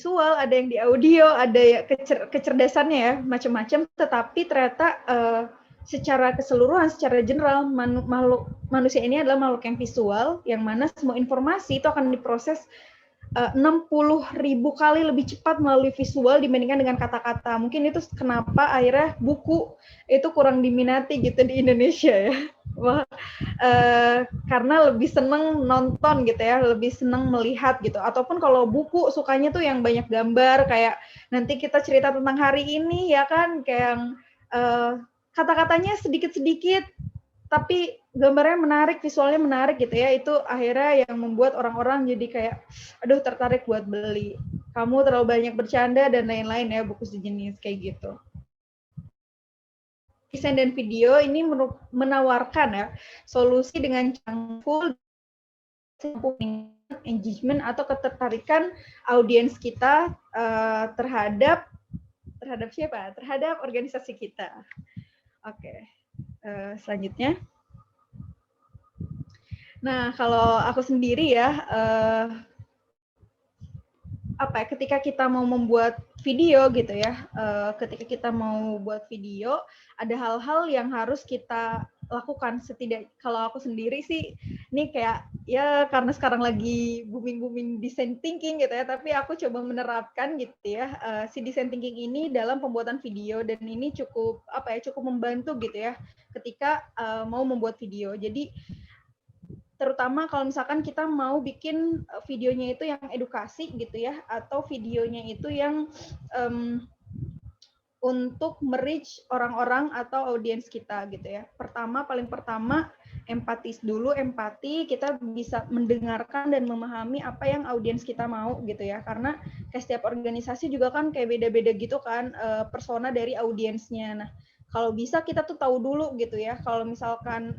visual, ada yang di audio, ada ya kecerdasannya ya, macam-macam. Tetapi ternyata secara keseluruhan, secara general, manusia ini adalah makhluk yang visual, yang mana semua informasi itu akan diproses 60.000 kali lebih cepat melalui visual dibandingkan dengan kata-kata. Mungkin itu kenapa akhirnya buku itu kurang diminati gitu di Indonesia ya. Wah, karena lebih seneng nonton gitu ya, lebih seneng melihat gitu. Ataupun kalau buku sukanya tuh yang banyak gambar, kayak nanti kita cerita tentang hari ini ya kan, kayak yang kata-katanya sedikit-sedikit, tapi gambarnya menarik, visualnya menarik gitu ya. Itu akhirnya yang membuat orang-orang jadi kayak, aduh tertarik buat beli. Kamu terlalu banyak bercanda dan lain-lain ya, buku sejenis kayak gitu. Desain dan video ini menawarkan ya solusi dengan cangkul engagement atau ketertarikan audiens kita terhadap siapa? Terhadap organisasi kita. Oke. Selanjutnya. Nah, kalau aku sendiri ya, ketika kita mau membuat video gitu ya, ketika kita mau buat video, ada hal-hal yang harus kita lakukan. Kalau aku sendiri sih, ini kayak ya karena sekarang lagi booming design thinking gitu ya, tapi aku coba menerapkan gitu ya, si design thinking ini dalam pembuatan video, dan ini cukup membantu gitu ya, ketika mau membuat video. Jadi terutama kalau misalkan kita mau bikin videonya itu yang edukasi gitu ya, atau videonya itu yang untuk merich orang-orang atau audiens kita gitu ya. Paling pertama empati, kita bisa mendengarkan dan memahami apa yang audiens kita mau gitu ya, karena kayak setiap organisasi juga kan kayak beda-beda gitu kan persona dari audiensnya. Nah, kalau bisa kita tuh tahu dulu gitu ya, kalau misalkan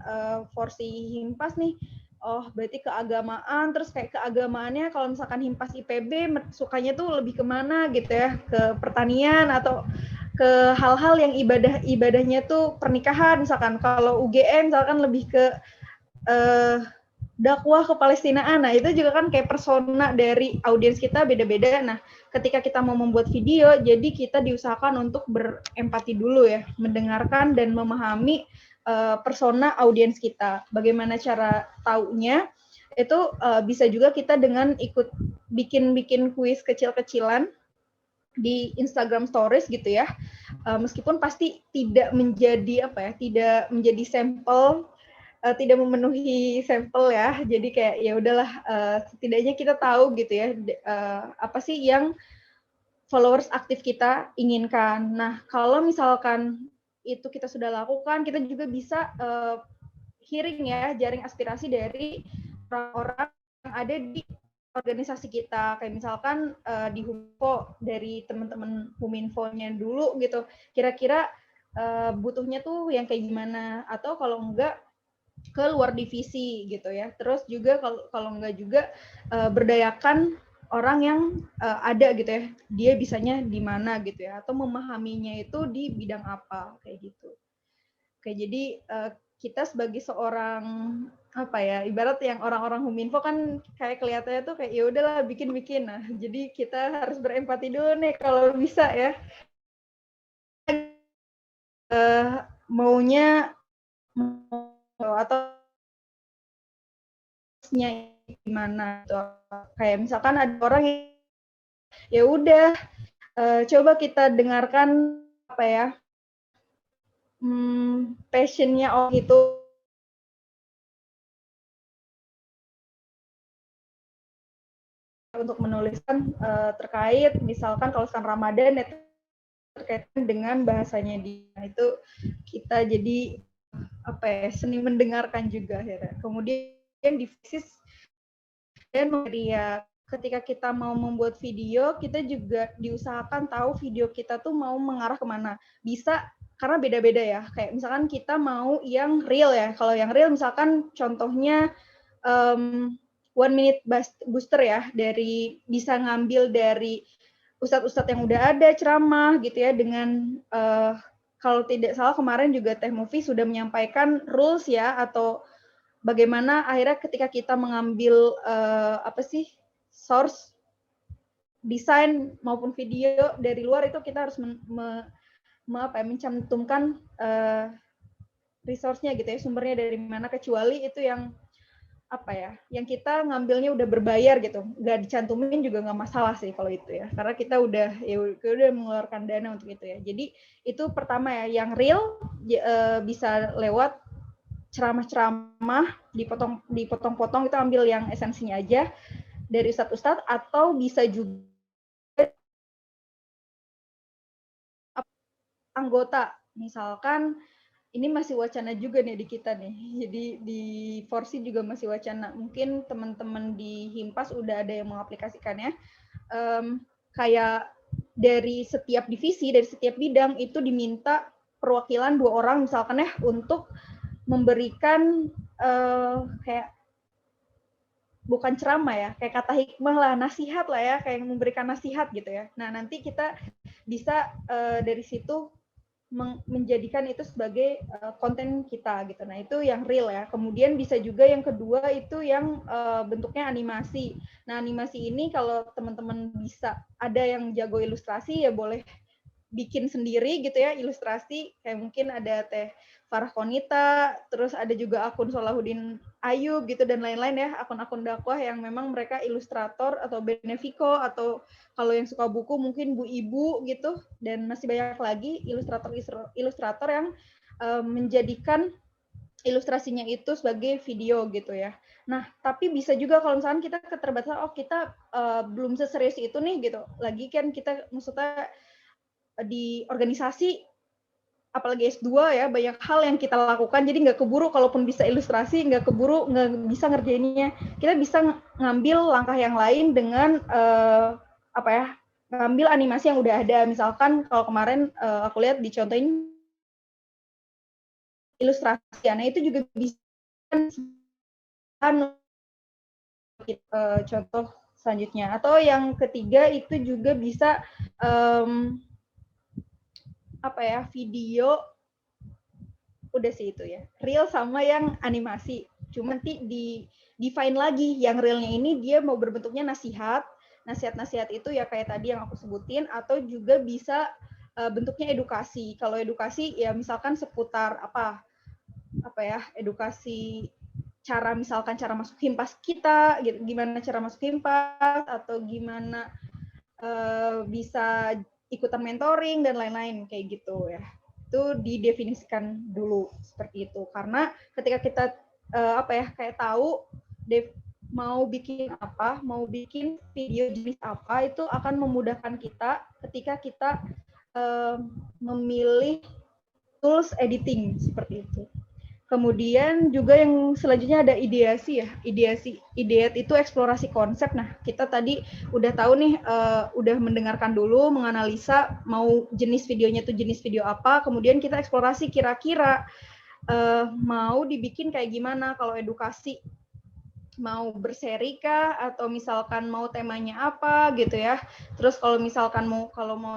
Forsi Himpas nih, oh berarti keagamaan, terus kayak keagamaannya kalau misalkan Himpas IPB sukanya tuh lebih kemana gitu ya, ke pertanian atau ke hal-hal yang ibadahnya tuh pernikahan, misalkan kalau UGM misalkan lebih ke dakwah ke Palestinaan. Nah, itu juga kan kayak persona dari audiens kita beda-beda. Nah, ketika kita mau membuat video, jadi kita diusahakan untuk berempati dulu ya, mendengarkan dan memahami persona audiens kita. Bagaimana cara taunya? Itu bisa juga kita dengan ikut bikin kuis kecil-kecilan di Instagram Stories gitu ya, meskipun pasti tidak menjadi tidak menjadi sampel, tidak memenuhi sampel ya, jadi kayak ya udahlah, setidaknya kita tahu gitu ya, apa sih yang followers aktif kita inginkan. Nah, kalau misalkan itu kita sudah lakukan, kita juga bisa hearing ya, jaring aspirasi dari orang-orang yang ada di organisasi kita, kayak misalkan di Huminfo, dari teman-teman Huminfo-nya dulu gitu, kira-kira butuhnya tuh yang kayak gimana, atau kalau enggak ke luar divisi gitu ya. Terus juga kalau enggak juga berdayakan orang yang ada gitu ya, dia bisanya di mana gitu ya, atau memahaminya itu di bidang apa kayak gitu. Oke, jadi kita sebagai seorang ibarat yang orang-orang Huminfo kan kayak kelihatannya tuh kayak ya udahlah bikin-bikin. Nah, jadi kita harus berempati dulu nih kalau bisa ya. Maunya atau gimana gitu. Kayak misalkan ada orang yang ya udah coba kita dengarkan passionnya orang itu untuk menuliskan terkait misalkan kalau sekarang Ramadan ya, terkait dengan bahasanya dia, itu kita jadi seni mendengarkan juga ya. Kemudian di dan media, ketika kita mau membuat video, kita juga diusahakan tahu video kita tuh mau mengarah kemana. Bisa karena beda-beda ya, kayak misalkan kita mau yang real ya, kalau yang real misalkan contohnya 1 minute booster ya, dari bisa ngambil dari ustadz-ustadz yang udah ada ceramah gitu ya, dengan kalau tidak salah kemarin juga Teh Movie sudah menyampaikan rules ya, atau bagaimana akhirnya ketika kita mengambil source desain maupun video dari luar itu kita harus mencantumkan resource-nya gitu ya, sumbernya dari mana, kecuali itu yang yang kita ngambilnya udah berbayar gitu, nggak dicantumin juga nggak masalah sih kalau itu ya, karena kita udah mengeluarkan dana untuk itu ya. Jadi itu pertama ya, yang real bisa lewat ceramah-ceramah, dipotong-potong, kita ambil yang esensinya aja dari ustadz-ustadz, atau bisa juga anggota, misalkan ini masih wacana juga nih di kita nih. Jadi di Forsi juga masih wacana. Mungkin teman-teman di Himpas udah ada yang mengaplikasikannya. Kayak dari setiap divisi, dari setiap bidang itu diminta perwakilan 2 orang misalkan ya untuk memberikan kayak bukan ceramah ya, kayak kata hikmah lah, nasihat lah ya, kayak memberikan nasihat gitu ya. Nah, nanti kita bisa dari situ menjadikan itu sebagai konten kita gitu. Nah, itu yang real ya. Kemudian bisa juga yang kedua itu yang bentuknya animasi. Nah, animasi ini kalau teman-teman bisa ada yang jago ilustrasi ya boleh bikin sendiri gitu ya, ilustrasi, kayak mungkin ada Teh Farah Konita, terus ada juga akun Solahuddin Ayub gitu dan lain-lain ya, akun-akun dakwah yang memang mereka ilustrator atau Benefico, atau kalau yang suka buku mungkin Bu Ibu gitu, dan masih banyak lagi ilustrator yang menjadikan ilustrasinya itu sebagai video gitu ya. Nah, tapi bisa juga kalau misalkan kita keterbatasan, kita belum seserius itu nih gitu. Lagi kan kita maksudnya di organisasi, apalagi S2 ya, banyak hal yang kita lakukan, jadi nggak keburu, kalaupun bisa ilustrasi, nggak bisa ngerjainnya. Kita bisa ngambil langkah yang lain dengan ngambil animasi yang udah ada. Misalkan kalau kemarin aku lihat dicontohin ilustrasi, nah itu juga bisa contoh selanjutnya. Atau yang ketiga itu juga bisa video, udah sih itu ya, real sama yang animasi. Cuma nanti di define lagi, yang realnya ini dia mau berbentuknya nasihat itu ya kayak tadi yang aku sebutin, atau juga bisa bentuknya edukasi. Kalau edukasi ya misalkan seputar edukasi misalkan cara masuk Himpas kita, gitu, gimana cara masuk Himpas, atau gimana bisa ikutan mentoring dan lain-lain kayak gitu ya. Itu didefinisikan dulu seperti itu, karena ketika kita kayak tahu mau bikin video jenis apa, itu akan memudahkan kita ketika kita memilih tools editing seperti itu. Kemudian juga yang selanjutnya ada ideasi ya. Ideat itu eksplorasi konsep. Nah, kita tadi udah tahu nih, udah mendengarkan dulu, menganalisa mau jenis videonya itu jenis video apa, kemudian kita eksplorasi kira-kira mau dibikin kayak gimana. Kalau edukasi mau berseri kah, atau misalkan mau temanya apa gitu ya. Terus kalau misalkan mau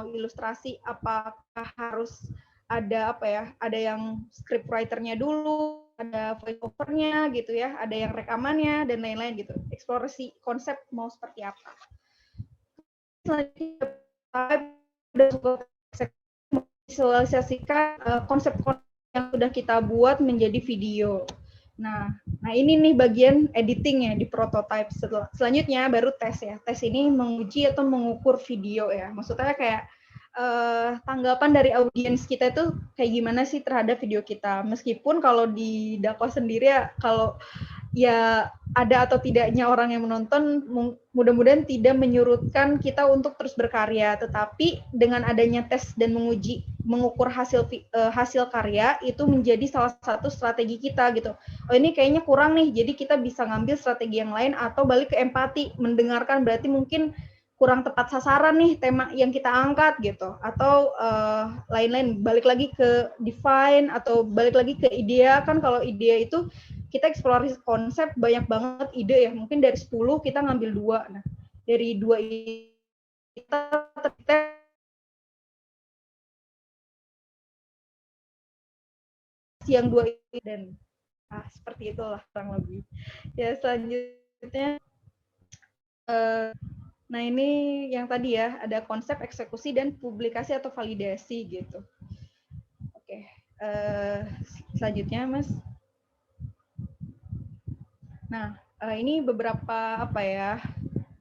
ilustrasi, apakah harus ada ada yang script writer-nya dulu, ada voice over-nya gitu ya, ada yang rekamannya dan lain-lain gitu. Eksplorasi konsep mau seperti apa. Selanjutnya visualisasikan konsep yang sudah kita buat menjadi video. Nah ini nih bagian editing ya, di prototype. Selanjutnya baru tes ya. Tes ini menguji atau mengukur video ya. Maksudnya kayak tanggapan dari audiens kita itu kayak gimana sih terhadap video kita. Meskipun kalau di dakwah sendiri ya, kalau ya ada atau tidaknya orang yang menonton, mudah-mudahan tidak menyurutkan kita untuk terus berkarya. Tetapi dengan adanya tes dan mengukur hasil karya, itu menjadi salah satu strategi kita gitu. Oh ini kayaknya kurang nih, jadi kita bisa ngambil strategi yang lain, atau balik ke empati, mendengarkan berarti mungkin kurang tepat sasaran nih tema yang kita angkat gitu, atau lain-lain, balik lagi ke define, atau balik lagi ke idea. Kan kalau ide itu kita eksplorasi konsep, banyak banget ide ya, mungkin dari 10 kita ngambil 2. Nah dari 2 kita yang 2 dan seperti itulah kurang lebih ya. Selanjutnya Nah, ini yang tadi ya, ada konsep, eksekusi, dan publikasi atau validasi gitu. Oke, selanjutnya Mas. Nah, ini beberapa apa ya,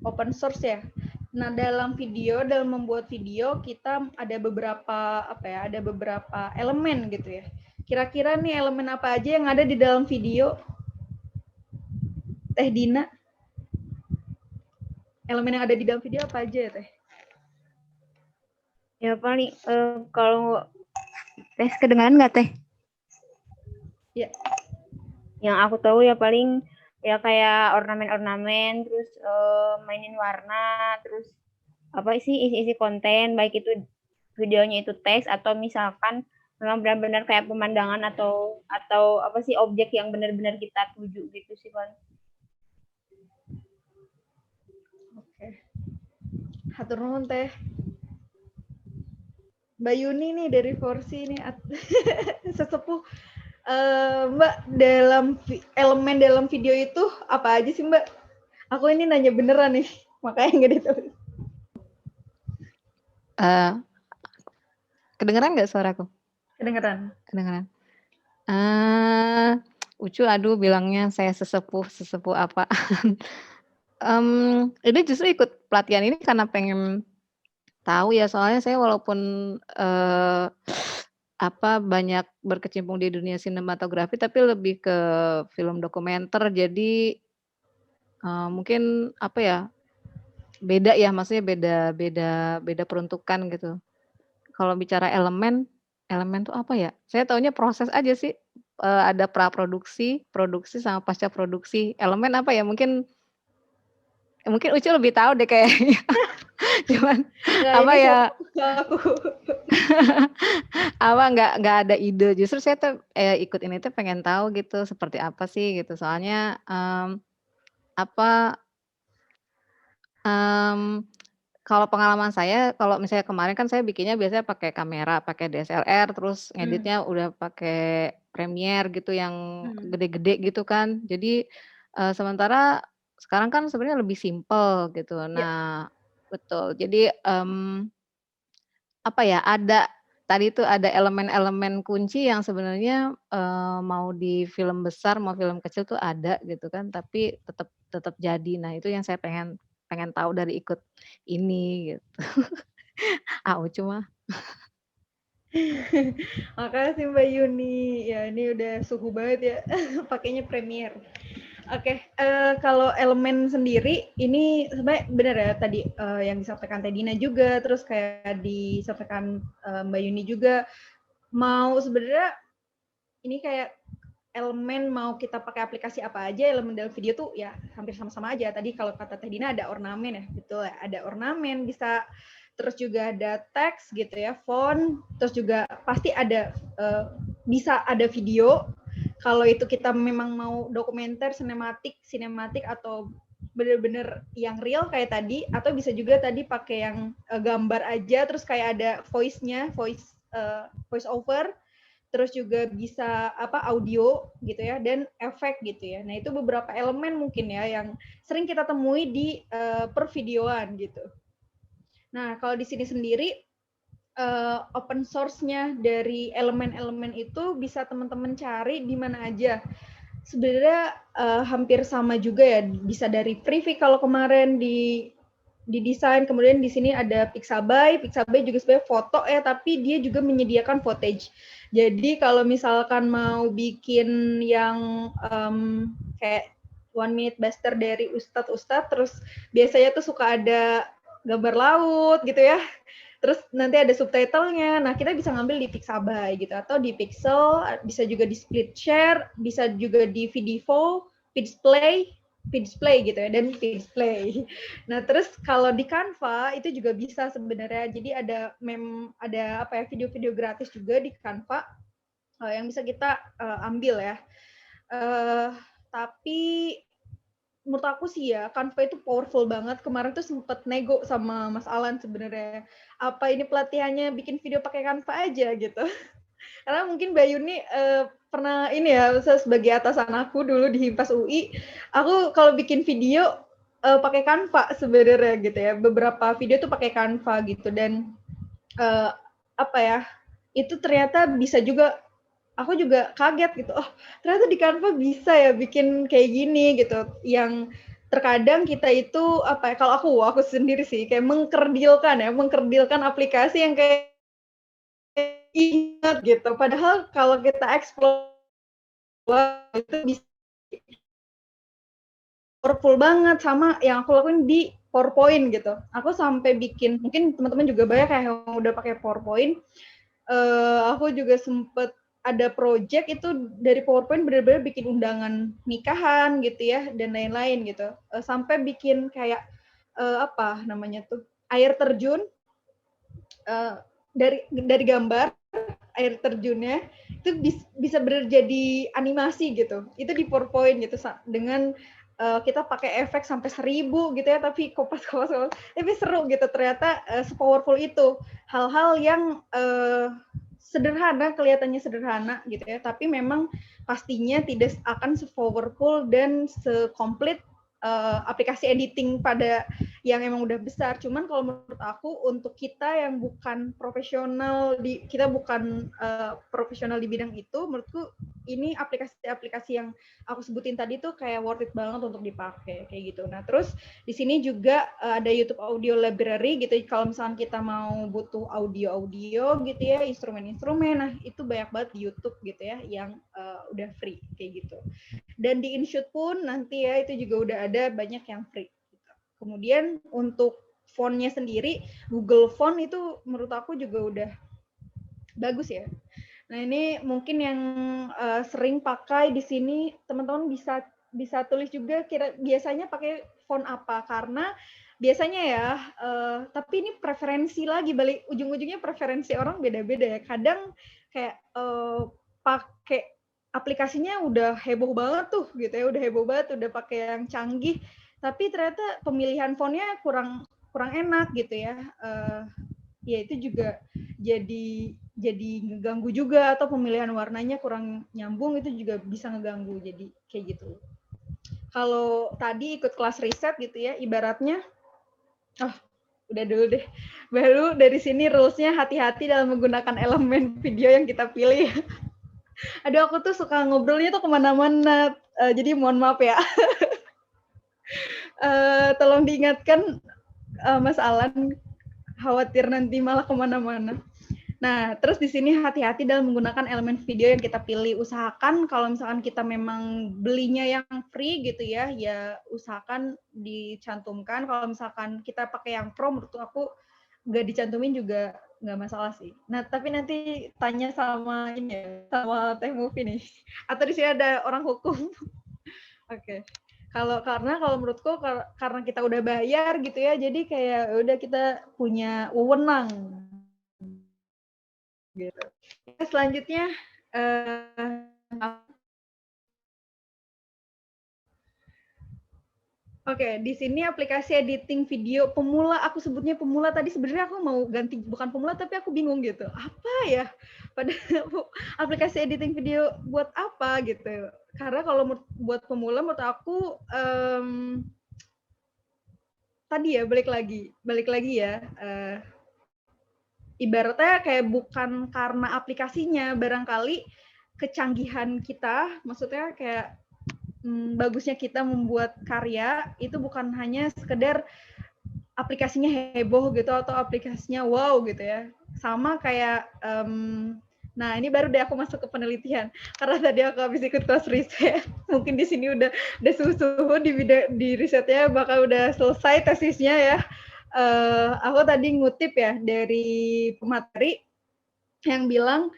open source ya. Nah, dalam membuat video kita ada beberapa apa ya, ada beberapa elemen gitu ya. Kira-kira nih elemen apa aja yang ada di dalam video? Teh Dina, elemen yang ada di dalam video apa aja ya Teh? Ya paling kalau Teh kedengaran nggak Teh? Ya. Yang aku tahu ya paling ya kayak ornamen-ornamen, terus mainin warna, terus apa sih isi-isi konten, baik itu videonya itu teks atau misalkan memang benar-benar kayak pemandangan atau apa sih objek yang benar-benar kita tuju gitu sih Pak. Oke. Hatur nuhun Teh. Mbak Yuni nih dari Forsi nih sesepuh. Mbak, elemen dalam video itu apa aja sih Mbak? Aku ini nanya beneran nih, makanya nggak ditulis. Kedengeran nggak suaraku? Kedengeran. Kedengeran. Ucu, aduh bilangnya saya sesepuh apa? Ini justru ikut pelatihan ini karena pengen tahu ya, soalnya saya walaupun banyak berkecimpung di dunia sinematografi, tapi lebih ke film dokumenter. Jadi mungkin apa ya, beda ya, maksudnya beda peruntukan gitu. Kalau bicara elemen tuh apa ya? Saya taunya proses aja sih. Ada praproduksi, produksi sama pasca produksi. Elemen apa ya? Mungkin Ucu lebih tahu deh kayaknya. Cuman apa ya? Apa nggak ada ide. Justru saya tuh ikut ini tuh pengen tahu gitu seperti apa sih gitu. Soalnya kalau pengalaman saya, kalau misalnya kemarin kan saya bikinnya biasanya pakai kamera, pakai DSLR, terus ngeditnya udah pakai Premiere gitu yang gede-gede gitu kan. Jadi sementara sekarang kan sebenarnya lebih simpel gitu. Nah, betul. Jadi apa ya, tadi itu ada elemen-elemen kunci yang sebenarnya mau di film besar, mau film kecil tuh ada gitu kan, tapi tetap jadi. Nah, itu yang saya pengen tahu dari ikut ini gitu. Ucu mah. Makasih Mbak Yuni. Ya, ini udah suhu banget ya pakainya Premiere. Oke, kalau elemen sendiri ini sebenarnya benar ya tadi yang disampaikan Teh Dina juga, terus kayak disampaikan Mbak Yuni juga, mau sebenarnya ini kayak elemen mau kita pakai aplikasi apa aja, elemen dalam video tuh ya hampir sama-sama aja. Tadi kalau kata Teh Dina ada ornamen ya, betul ya, ada ornamen bisa, terus juga ada teks gitu ya, font, terus juga pasti ada bisa ada video. Kalau itu kita memang mau dokumenter, sinematik atau bener-bener yang real kayak tadi, atau bisa juga tadi pakai yang gambar aja, terus kayak ada voice over, terus juga bisa audio gitu ya, dan efek gitu ya. Nah, itu beberapa elemen mungkin ya yang sering kita temui di pervideoan gitu. Nah, kalau di sini sendiri open source-nya dari elemen-elemen itu bisa teman-teman cari di mana aja. Sebenarnya hampir sama juga ya, bisa dari Privy kalau kemarin di desain, kemudian di sini ada Pixabay juga sebenarnya foto ya, tapi dia juga menyediakan footage. Jadi kalau misalkan mau bikin yang kayak 1 minute buster dari ustadz, terus biasanya tuh suka ada gambar laut gitu ya, terus nanti ada subtitlenya. Nah, kita bisa ngambil di Pixabay gitu, atau di Pixel, bisa juga di Splitshare, bisa juga di Vidivo, Pidsplay gitu ya, dan Pidsplay. Nah, terus kalau di Canva itu juga bisa sebenarnya. Jadi ada video-video gratis juga di Canva yang bisa kita ambil ya. Tapi menurut aku sih ya, Canva itu powerful banget. Kemarin tuh sempet nego sama Mas Alan sebenarnya. Apa ini pelatihannya bikin video pakai Canva aja gitu. Karena mungkin Mbak Yuni pernah ini ya, sebagai atasan aku dulu di Himpas UI, aku kalau bikin video pakai Canva sebenarnya gitu ya. Beberapa video tuh pakai Canva gitu dan apa ya? Itu ternyata bisa juga. Aku juga kaget gitu. Oh, ternyata di Canva bisa ya bikin kayak gini gitu. Yang terkadang kita itu apa ya? Kalau aku sendiri sih kayak mengkerdilkan aplikasi yang kayak ingat gitu. Padahal kalau kita explore itu bisa powerful banget sama yang aku lakuin di PowerPoint gitu. Aku sampai bikin, mungkin teman-teman juga banyak kayak yang udah pakai PowerPoint. Aku juga sempet ada project itu dari PowerPoint benar-benar bikin undangan nikahan gitu ya dan lain-lain gitu. Sampai bikin kayak apa namanya tuh air terjun dari gambar air terjunnya itu bisa benar jadi animasi gitu. Itu di PowerPoint gitu dengan kita pakai efek sampai 1000 gitu ya, tapi kopas, tapi seru gitu ternyata sepowerful itu hal-hal yang sederhana, kelihatannya sederhana gitu ya, tapi memang pastinya tidak akan sepowerful dan sekomplit aplikasi editing pada yang emang udah besar. Cuman kalau menurut aku untuk kita yang bukan profesional kita bukan profesional di bidang itu, menurutku ini aplikasi-aplikasi yang aku sebutin tadi tuh kayak worth it banget untuk dipakai kayak gitu. Nah, terus di sini juga ada YouTube Audio Library gitu. Kalau misalnya kita mau butuh audio gitu ya, instrumen-instrumen, nah itu banyak banget di YouTube gitu ya yang udah free kayak gitu. Dan di InShoot pun nanti ya itu juga udah ada banyak yang free. Kemudian untuk fontnya sendiri, Google Font itu menurut aku juga udah bagus ya. Nah ini mungkin yang sering pakai di sini teman-teman bisa tulis juga biasanya pakai font apa karena biasanya ya, tapi ini preferensi lagi balik ujung-ujungnya preferensi orang beda-beda ya. Kadang kayak pakai aplikasinya udah heboh banget tuh gitu ya, udah heboh banget, udah pakai yang canggih, tapi ternyata pemilihan fontnya kurang enak gitu ya. Ya itu juga jadi ngeganggu juga atau pemilihan warnanya kurang nyambung itu juga bisa ngeganggu jadi kayak gitu. Kalau tadi ikut kelas riset gitu ya, ibaratnya udah dulu deh. Baru dari sini rules-nya hati-hati dalam menggunakan elemen video yang kita pilih. Aduh aku tuh suka ngobrolnya tuh kemana-mana, jadi mohon maaf ya. Tolong diingatkan Mas Alan, khawatir nanti malah kemana-mana. Nah, terus di sini hati-hati dalam menggunakan elemen video yang kita pilih. Usahakan kalau misalkan kita memang belinya yang free gitu ya, ya usahakan dicantumkan. Kalau misalkan kita pakai yang pro, menurut aku nggak dicantumin juga nggak masalah sih. Nah, tapi nanti tanya sama ini ya, sama Teh Movie nih. Atau di sini ada orang hukum. Oke. Karena kalau menurutku karena kita udah bayar gitu ya, jadi kayak udah kita punya wewenang. Gitu. Selanjutnya Oke, di sini aplikasi editing video pemula, aku sebutnya pemula tadi sebenarnya aku mau ganti bukan pemula tapi aku bingung gitu. Apa ya? Pada aplikasi editing video buat apa gitu. Karena kalau buat pemula menurut aku tadi ya balik lagi ya. Ibaratnya kayak bukan karena aplikasinya, barangkali kecanggihan kita, maksudnya kayak bagusnya kita membuat karya itu bukan hanya sekedar aplikasinya heboh gitu atau aplikasinya wow gitu ya. Sama kayak nah ini baru deh aku masuk ke penelitian karena tadi aku habis ikut kelas riset. Mungkin di sini udah suhu-suhu di risetnya bakal udah selesai tesisnya ya. Aku tadi ngutip ya dari pemateri yang bilang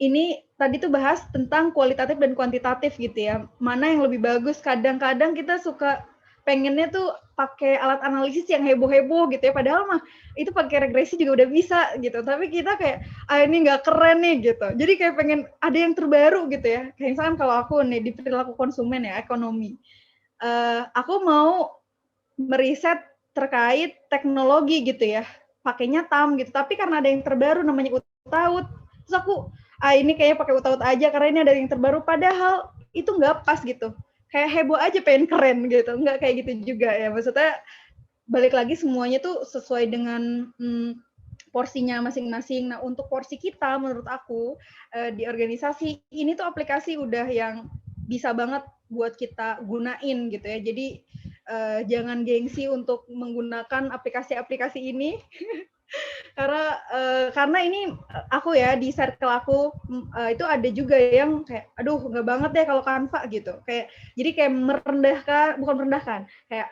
ini tadi tuh bahas tentang kualitatif dan kuantitatif gitu ya. Mana yang lebih bagus? Kadang-kadang kita suka pengennya tuh pakai alat analisis yang heboh-heboh gitu ya. Padahal mah itu pakai regresi juga udah bisa gitu. Tapi kita kayak, ini nggak keren nih gitu. Jadi kayak pengen ada yang terbaru gitu ya. Kayak misalkan kalau aku nih di perilaku konsumen ya, ekonomi. Aku mau meriset terkait teknologi gitu ya. Pakainya TAM gitu. Tapi karena ada yang terbaru namanya UTAUT. Terus aku ini kayaknya pakai UTAUT aja karena ini ada yang terbaru, padahal itu nggak pas gitu. kayak heboh aja pengen keren gitu. Nggak kayak gitu juga ya. Maksudnya balik lagi semuanya tuh sesuai dengan porsinya masing-masing. Nah, untuk porsi kita menurut aku di organisasi ini tuh aplikasi udah yang bisa banget buat kita gunain gitu ya. Jadi jangan gengsi untuk menggunakan aplikasi-aplikasi ini. Karena ini aku ya di circle aku itu ada juga yang kayak aduh nggak banget deh kalau Canva gitu. Jadi kayak bukan merendahkan, kayak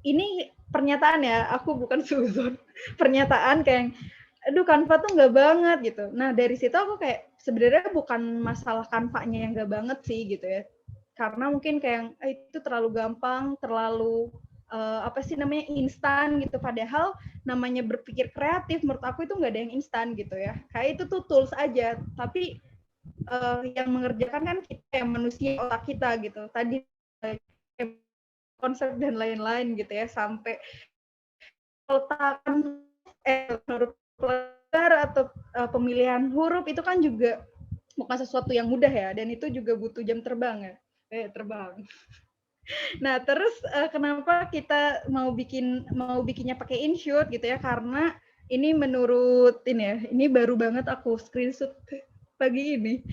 ini pernyataan ya, aku bukan suzon. Pernyataan kayak aduh Canva tuh nggak banget gitu. Nah dari situ aku kayak sebenarnya bukan masalah Canva-nya yang nggak banget sih gitu ya. Karena mungkin kayak itu terlalu gampang, terlalu apa sih namanya instan gitu. Padahal namanya berpikir kreatif menurut aku itu nggak ada yang instan gitu ya. Kayak itu tuh tools aja. Tapi yang mengerjakan kan kita yang manusia otak kita gitu. Tadi konsep dan lain-lain gitu ya sampai letakkan huruf letter atau pemilihan huruf itu kan juga bukan sesuatu yang mudah ya dan itu juga butuh jam terbang ya terbang. Nah terus kenapa kita mau bikinnya pakai InShoot gitu ya karena ini menurut ini baru banget aku screenshot pagi ini.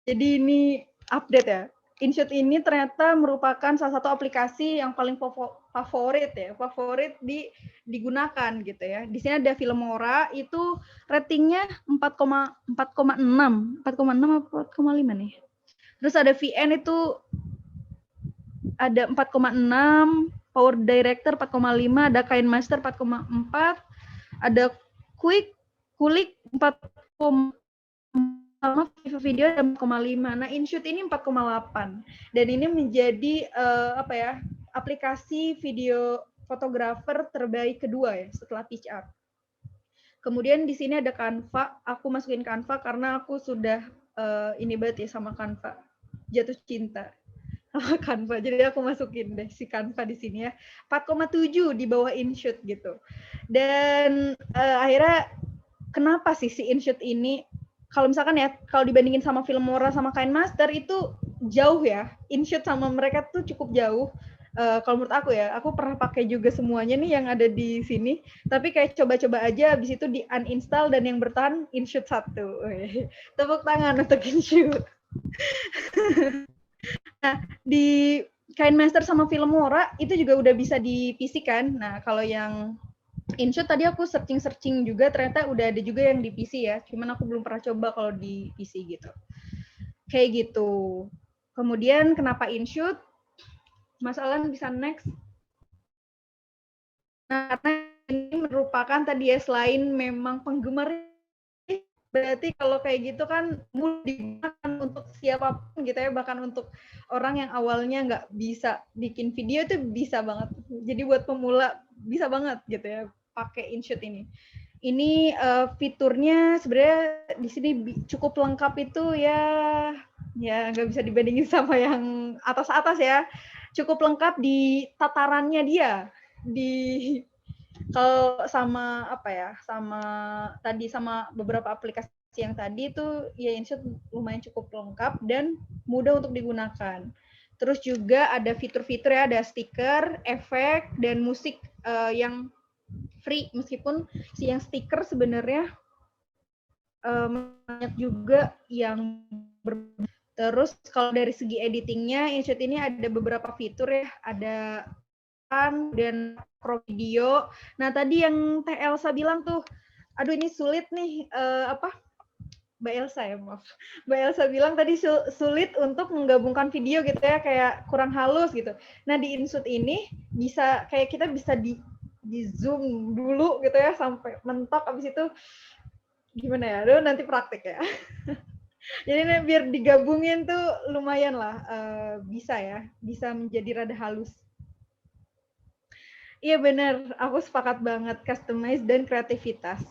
Jadi ini update ya. InShoot ini ternyata merupakan salah satu aplikasi yang paling favorit digunakan gitu ya. Di sini ada Filmora itu ratingnya 4,6 apa 4,5 nih. Terus ada VN itu ada 4,6, Power Director 4,5, ada KineMaster 4,4, ada Kulik 4, sama video 4,5. Nah, InShoot ini 4,8. Dan ini menjadi aplikasi video fotografer terbaik kedua ya setelah PitchArt. Kemudian di sini ada Canva. Aku masukin Canva karena aku sudah ini banget ya sama Canva. Jatuh cinta sama Canva. Jadi aku masukin deh si Canva di sini ya. 4,7 di bawah InShoot gitu. Dan akhirnya kenapa sih si InShoot ini kalau misalkan ya kalau dibandingin sama Filmora sama KineMaster itu jauh ya. InShoot sama mereka tuh cukup jauh. Kalau menurut aku ya, aku pernah pakai juga semuanya nih yang ada di sini. Tapi kayak coba-coba aja, habis itu di uninstall dan yang bertahan InShoot 1. Tepuk tangan untuk InShoot. Nah, di KineMaster sama Filmora itu juga udah bisa di PC kan. Nah, kalau yang InShoot tadi aku searching juga ternyata udah ada juga yang di PC ya. Cuman aku belum pernah coba kalau di PC gitu. Kayak gitu. Kemudian kenapa InShoot? Mas Alan bisa next. Nah, karena ini merupakan tadi ya selain memang penggemar berarti kalau kayak gitu kan mudah digunakan untuk siapapun gitu ya, bahkan untuk orang yang awalnya nggak bisa bikin video itu bisa banget. Jadi buat pemula bisa banget gitu ya pakai InShoot ini. Ini fiturnya sebenarnya di sini cukup lengkap itu ya nggak bisa dibandingin sama yang atas-atas ya. Cukup lengkap di tatarannya dia di kalau sama sama beberapa aplikasi yang tadi itu ya InShoot lumayan cukup lengkap dan mudah untuk digunakan. Terus juga ada fitur-fitur ya, ada stiker, efek dan musik yang free meskipun si yang stiker sebenarnya banyak juga yang terus kalau dari segi editingnya InShoot ini ada beberapa fitur ya, ada dan pro video. Nah tadi yang Teh Elsa bilang tuh, aduh ini sulit nih Mbak Elsa ya maaf. Mbak Elsa bilang tadi sulit untuk menggabungkan video gitu ya, kayak kurang halus gitu. Nah di InShoot ini bisa kayak kita bisa di zoom dulu gitu ya sampai mentok, abis itu gimana ya? Aduh nanti praktek ya. Jadi biar digabungin tuh lumayan lah bisa menjadi rada halus. Iya benar, aku sepakat banget customize dan kreativitas.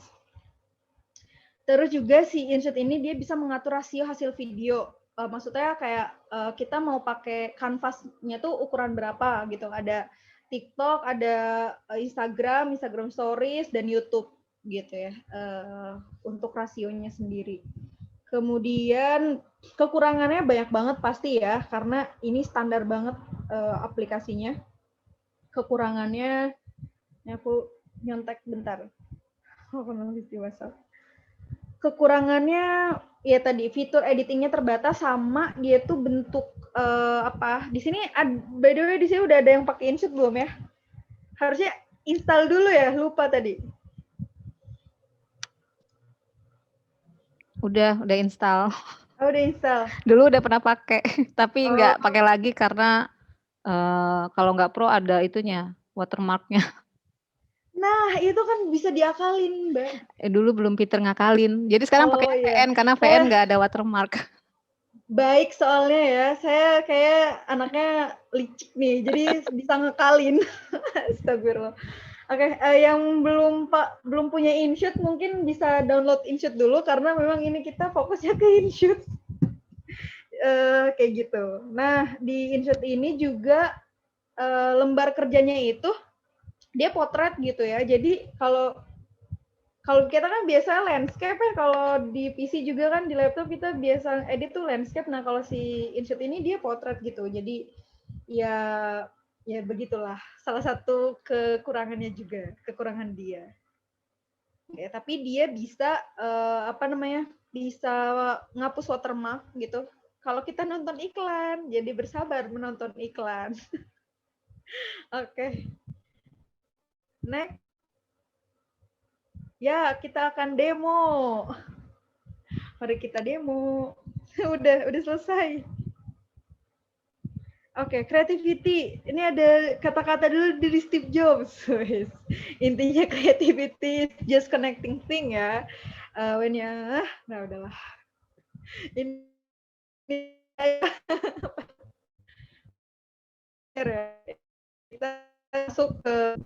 Terus juga si InShoot ini dia bisa mengatur rasio hasil video. Maksudnya kayak kita mau pakai kanvasnya tuh ukuran berapa gitu. Ada TikTok, ada Instagram Stories dan YouTube gitu ya. Untuk rasionya sendiri. Kemudian kekurangannya banyak banget pasti ya, karena ini standar banget aplikasinya. Kekurangannya, ini aku nyontek bentar. Aku nulis di WhatsApp. Kekurangannya ya tadi fitur editingnya terbatas, sama dia tuh bentuk di sini by the way di sini udah ada yang pakai InShot belum ya? Harusnya install dulu ya, lupa tadi. Udah install. Oh, udah install. Dulu udah pernah pakai, tapi nggak Oh. pakai lagi karena kalau nggak pro ada itunya, watermarknya. Nah, itu kan bisa diakalin, Mbak. Dulu belum Peter ngakalin. Jadi sekarang pakai iya. VN karena VN nggak ada watermark. Baik soalnya ya, saya kayak anaknya licik nih, jadi bisa ngekalin. Astagfirullah. Oke, yang belum punya InShot mungkin bisa download InShot dulu karena memang ini kita fokusnya ke InShot. Kayak gitu. Nah, di InShot ini juga lembar kerjanya itu dia potret gitu ya. Jadi kalau kita kan biasa landscape ya, kalau di PC juga kan, di laptop kita biasa edit tuh landscape. Nah, kalau si InShot ini dia potret gitu. Jadi ya begitulah. Salah satu kekurangannya juga, kekurangan dia. Ya, tapi dia bisa bisa ngapus watermark gitu. Kalau kita nonton iklan, jadi bersabar menonton iklan. Oke. Next. Ya, kita akan demo. Mari kita demo. udah selesai. Oke, creativity. Ini ada kata-kata dulu dari Steve Jobs. Intinya creativity is just connecting thing ya. Nah udahlah. Ini kita masuk ke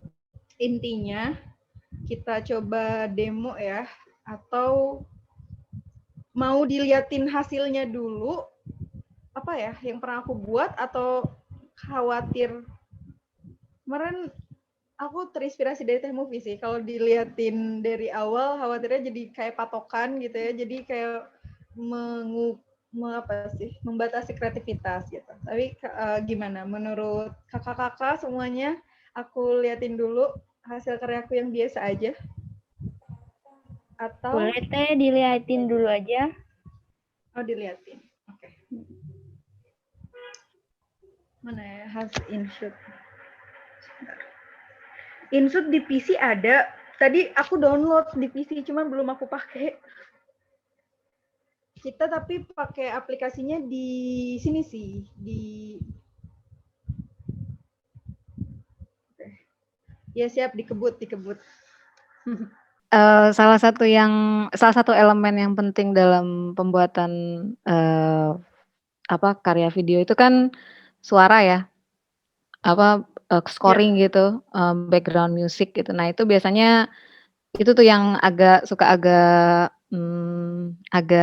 intinya. Kita coba demo ya, atau mau diliatin hasilnya dulu apa ya yang pernah aku buat, atau khawatir? Kemarin aku terinspirasi dari Teh Movie sih, kalau diliatin dari awal khawatirnya jadi kayak patokan gitu ya, jadi kayak membatasi kreativitas gitu. Tapi gimana menurut kakak-kakak semuanya? Aku liatin dulu hasil karyaku yang biasa aja, atau Boleh Teh diliatin dulu aja. Oh, diliatin. Oke. Mana ya hasil InShot? InShot di PC ada. Tadi aku download di PC, cuman belum aku pakai. Kita tapi pakai aplikasinya di sini sih, Ya siap, dikebut. Salah satu elemen yang penting dalam pembuatan karya video itu kan suara ya, scoring gitu, background music gitu. Nah itu biasanya itu tuh yang agak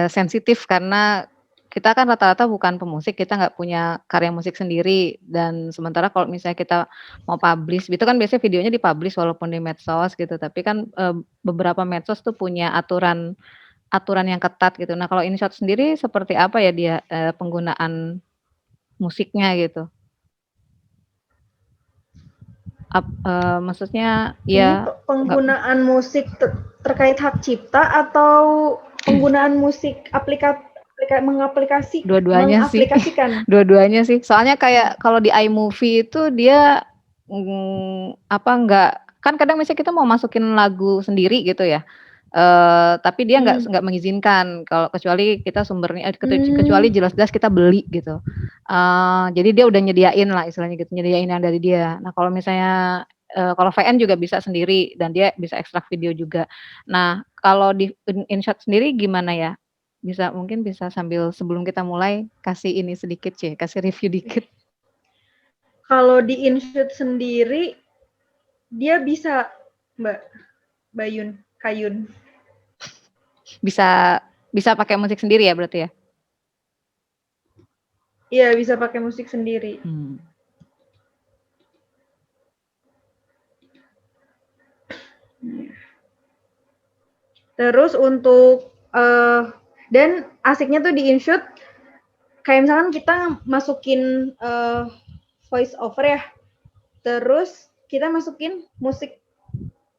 sensitif karena kita kan rata-rata bukan pemusik, kita nggak punya karya musik sendiri, dan sementara kalau misalnya kita mau publish, itu kan biasanya videonya di-publish walaupun di medsos gitu, tapi kan, beberapa medsos tuh punya aturan yang ketat gitu. Nah kalau InShot sendiri seperti apa ya dia, penggunaan musiknya gitu? Maksudnya Ini penggunaan musik terkait hak cipta atau penggunaan musik mengaplikasikan? Dua-duanya sih. Soalnya kayak kalau di iMovie itu dia kan kadang misalnya kita mau masukin lagu sendiri gitu ya. Tapi dia nggak mengizinkan kalau kecuali kita sumbernya kecuali jelas-jelas kita beli gitu. Jadi dia udah nyediain lah istilahnya gitu, nyediain yang dari dia. Nah kalau misalnya kalau VN juga bisa sendiri dan dia bisa ekstrak video juga. Nah kalau di InShot sendiri gimana ya? Mungkin bisa sambil sebelum kita mulai kasih ini sedikit kasih review dikit. Kalau di InShot sendiri dia bisa Kayun. Bisa pakai musik sendiri ya berarti ya? Iya, bisa pakai musik sendiri. Terus untuk Dan asiknya tuh di InShoot, kayak misalkan kita masukin voice over ya, terus kita masukin musik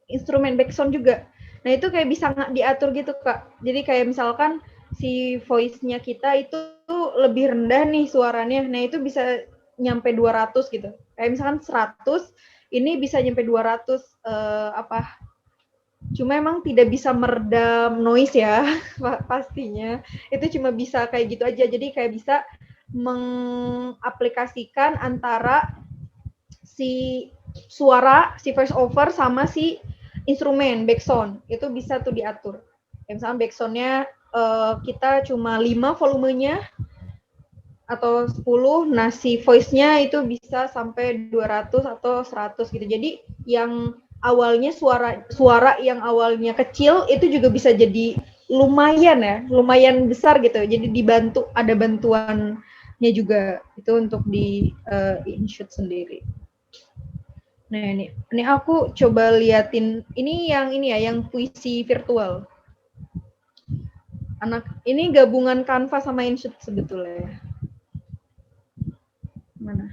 instrumen background juga. Nah itu kayak bisa diatur gitu Kak. Jadi kayak misalkan si voice-nya kita itu lebih rendah nih suaranya. Nah itu bisa nyampe 200 gitu. Kayak misalkan 100, ini bisa nyampe 200 cuma emang tidak bisa meredam noise ya pastinya. Itu cuma bisa kayak gitu aja. Jadi kayak bisa mengaplikasikan antara si suara, si voice over sama si instrumen backsound. Itu bisa tuh diatur. Kayak misalnya backsoundnya kita cuma 5 volumenya atau 10, nah si voice-nya itu bisa sampai 200 atau 100 gitu. Jadi yang awalnya suara yang awalnya kecil itu juga bisa jadi lumayan besar gitu. Jadi dibantu, ada bantuannya juga itu untuk di InShoot sendiri. Nah ini aku coba liatin ini ya yang puisi virtual. Ini gabungan Canva sama InShoot sebetulnya. Mana?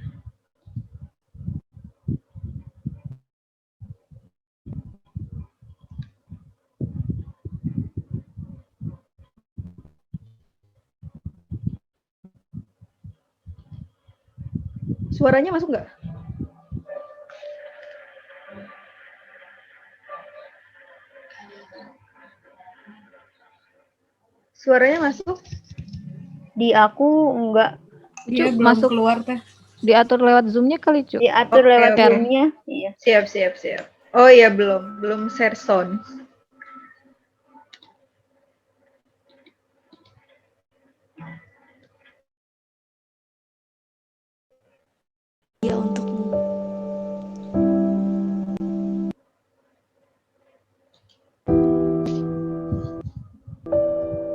Suaranya masuk nggak? Suaranya masuk? Di aku enggak. Iya, masuk keluar teh. Diatur lewat Zoom-nya kali, Cuk. Diatur lewat Zoom-nya. Iya. Siap. Oh iya, belum share sound. Ya untukmu.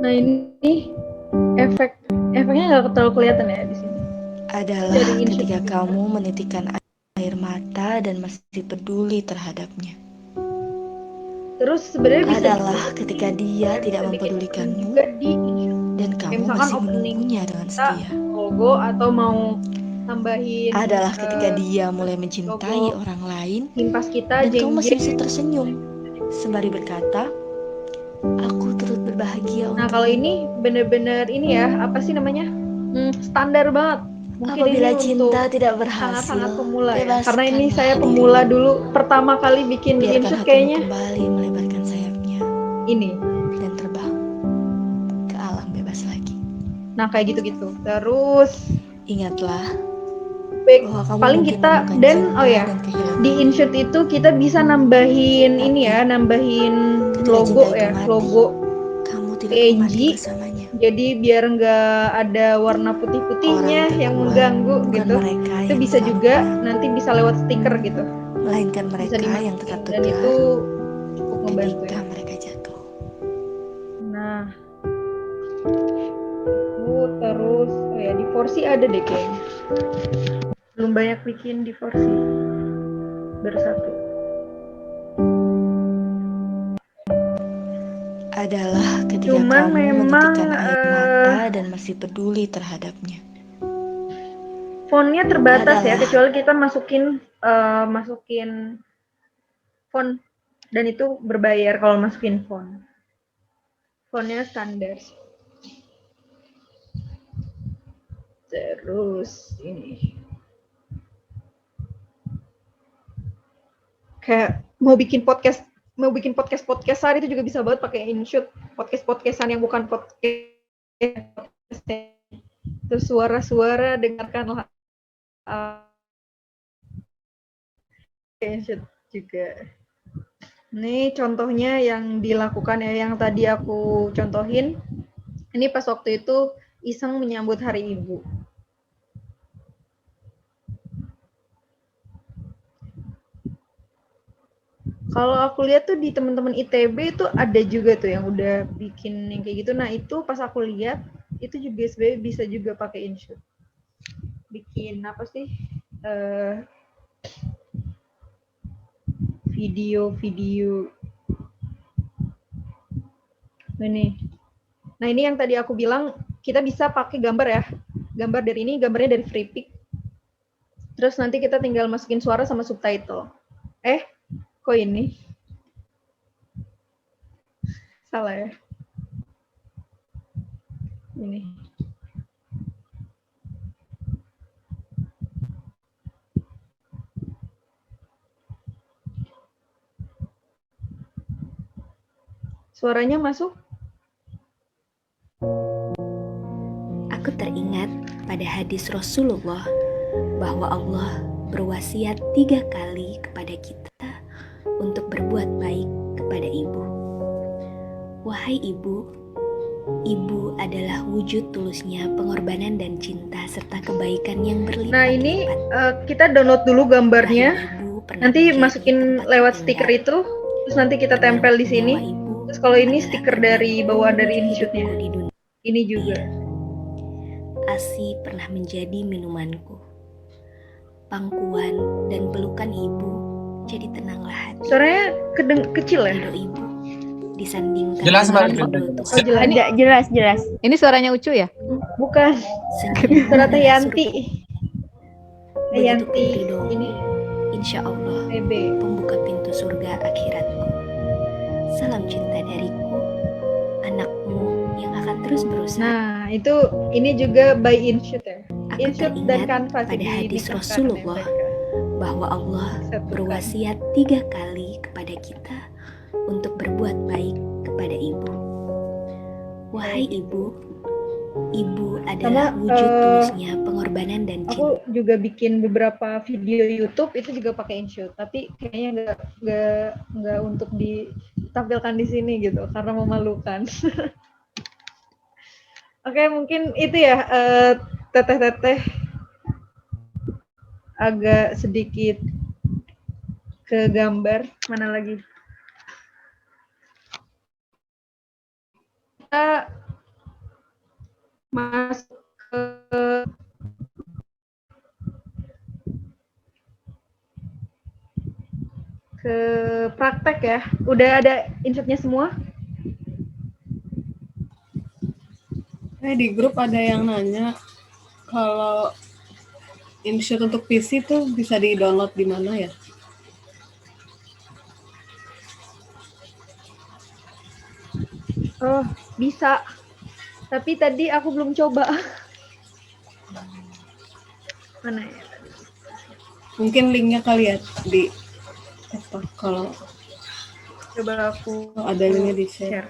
Nah ini efeknya nggak terlalu kelihatan ya di sini. Adalah ketika kamu menitikkan air mata dan masih peduli terhadapnya. Terus sebenarnya bisa adalah ketika dia tidak mempedulikanmu dan kamu masih menunggunya dengan setia. Logo atau mau tambahin adalah ketika dia mulai mencintai orang lain kita, dan kamu masih bisa tersenyum sembari berkata, aku turut berbahagia. Nah kalau ini bener-bener ini ya, apa sih namanya, standar banget. Mungkin apabila ini cinta untuk tidak berhasil, sangat pemula ya. Karena ini saya pemula dulu, pertama kali bikin di InShoot kayaknya. Kembali melebarkan sayapnya. Ini. Dan terbang ke alam bebas lagi. Nah kayak gitu-gitu. Terus ingatlah paling kita dan di InShoot itu kita bisa nambahin ini ya, nambahin logo ya, logo PNG. Jadi biar nggak ada warna putih-putihnya yang mengganggu gitu. Itu bisa juga nanti bisa lewat stiker gitu. Melainkan mereka yang tetap tegar. Dan itu cukup membantu ya. Mereka jatuh. Nah, terus ya di Forsi ada deh kayaknya. Belum banyak bikin di Forsi. Bersatu. Adalah ketika kamu menitikkan air mata dan masih peduli terhadapnya. Fontnya terbatas ya, kecuali kita masukin font dan itu berbayar kalau masukin font. Fontnya standar. Terus ini kayak mau bikin podcastan itu juga bisa banget pakai InShoot, podcastan yang bukan podcast. Terus suara-suara dengarkanlah InShoot juga. Ini contohnya yang dilakukan ya, yang tadi aku contohin. Ini pas waktu itu iseng menyambut Hari Ibu. Kalau aku lihat tuh di teman-teman ITB itu ada juga tuh yang udah bikin yang kayak gitu. Nah itu pas aku lihat itu juga sebenarnya bisa juga pakai InShoot. Bikin apa sih? Video. Ini Nah, ini yang tadi aku bilang, kita bisa pakai gambar ya. Gambar dari ini, gambarnya dari Freepik. Terus nanti kita tinggal masukin suara sama subtitle. Kok ini? Salah ya? Ini. Suaranya masuk? Aku teringat pada hadis Rasulullah bahwa Allah berwasiat 3 kali kepada kita untuk berbuat baik kepada ibu. Wahai ibu, ibu adalah wujud tulusnya pengorbanan dan cinta serta kebaikan yang berlipat. Nah, ini kita download dulu gambarnya. Nanti masukin lewat stiker itu, terus nanti kita tempel di sini. Terus kalau ini stiker dari bawaan dari InShoot-nya. Ini juga. ASI pernah menjadi minumanku. Pangkuan dan pelukan ibu jadi tenanglah hati. Suaranya kecil ya? Ridho ibu disandingkan Jelas, Mbak. Jelas. Ini suaranya Ucu ya? Bukan. Suara Teh Yanti. Teh Yanti. Ini insya Allah BB. pembuka pintu surga akhiratku. Salam cinta dariku, anakmu yang akan terus berusaha. Nah, ini juga by InShoot ya. Aku InShoot dan teringat Canva pada hadis dinikahkan Rasulullah mereka. bahwa Allah Satukan. berwasiat 3 kali kepada kita untuk berbuat baik kepada ibu. Wahai ibu, ibu adalah Sama, wujud tulusnya pengorbanan dan cinta. Aku juga bikin beberapa video YouTube itu juga pakai InShoot, tapi kayaknya nggak untuk ditampilkan di sini gitu karena memalukan. Oke, mungkin itu ya, teteh-teteh agak sedikit ke gambar. Mana lagi? Kita masuk ke praktek ya. Udah ada insertnya semua? Di grup ada yang nanya kalau InShoot untuk PC tuh bisa di-download di mana ya? Oh, bisa. Tapi tadi aku belum coba. Mana ya? Mungkin linknya kali ya di kalau Coba aku ada linknya di share. share.